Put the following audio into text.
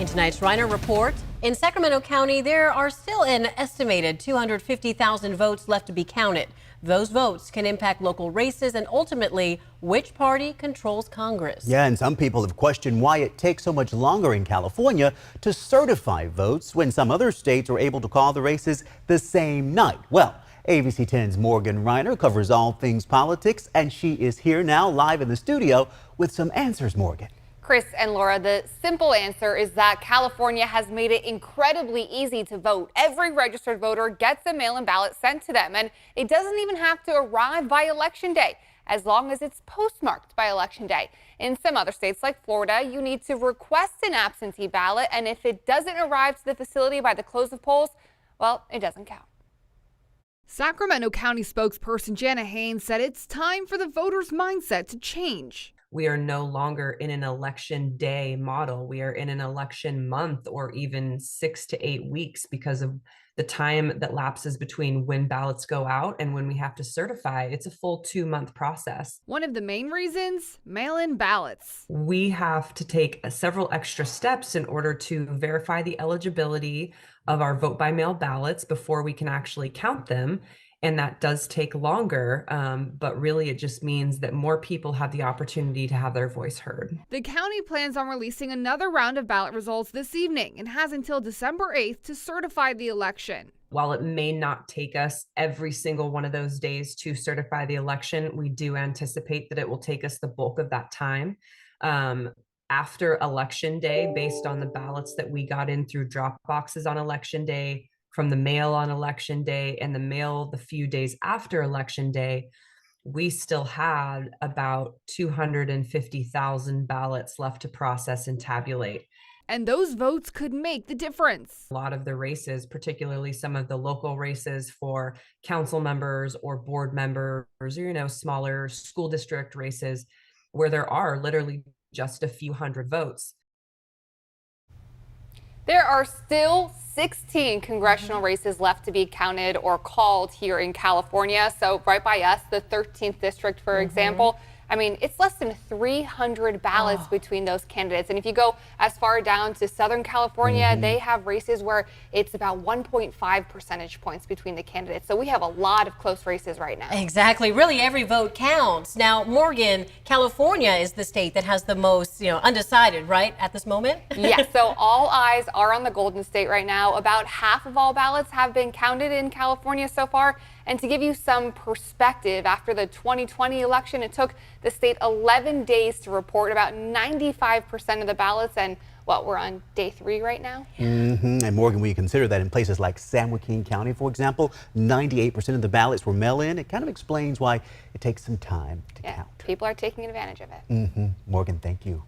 In tonight's Rynor Report, in Sacramento County, there are still an estimated 250,000 votes left to be counted. Those votes can impact local races and ultimately which party controls Congress. Yeah, and some people have questioned why it takes so much longer in California to certify votes when some other states are able to call the races the same night. Well, ABC 10's Morgan Rynor covers all things politics, and she is here now live in the studio with some answers. Morgan. Chris and Laura, the simple answer is that California has made it incredibly easy to vote. Every registered voter gets a mail-in ballot sent to them, and it doesn't even have to arrive by Election Day, as long as it's postmarked by Election Day. In some other states like Florida, you need to request an absentee ballot, and if it doesn't arrive to the facility by the close of polls, well, it doesn't count. Sacramento County spokesperson Jana Haynes said it's time for the voters' mindset to change. We are no longer in an election day model. We are in an election month or even 6 to 8 weeks because of the time that lapses between when ballots go out and when we have to certify. It's a full 2-month process. One of the main reasons, mail-in ballots. We have to take several extra steps in order to verify the eligibility of our vote by mail ballots before we can actually count them. And that does take longer, but really it just means that more people have the opportunity to have their voice heard. The county plans on releasing another round of ballot results this evening and has until December 8th to certify the election. While it may not take us every single one of those days to certify the election, we do anticipate that it will take us the bulk of that time. After Election Day, based on the ballots that we got in through drop boxes on Election Day, from the mail on Election Day, and the mail the few days after Election Day, we still had about 250,000 ballots left to process and tabulate. And those votes could make the difference. A lot of the races, particularly some of the local races for council members or board members, or, smaller school district races, where there are literally just a few hundred votes. There are still 16 congressional races left to be counted or called here in California. So right by us, the 13th district, for example, I mean, it's less than 300 ballots between those candidates. And if you go as far down to Southern California, they have races where it's about 1.5 percentage points between the candidates. So we have a lot of close races right now. Exactly. Really, every vote counts. Now, Morgan, California is the state that has the most, undecided, right, at this moment? Yes. So all eyes are on the Golden State right now. About half of all ballots have been counted in California so far. And to give you some perspective, after the 2020 election, it took the state 11 days to report about 95% of the ballots. And we're on day 3 right now. And Morgan, when you consider that in places like San Joaquin County, for example, 98% of the ballots were mail-in, it kind of explains why it takes some time to count. People are taking advantage of it. Morgan, thank you.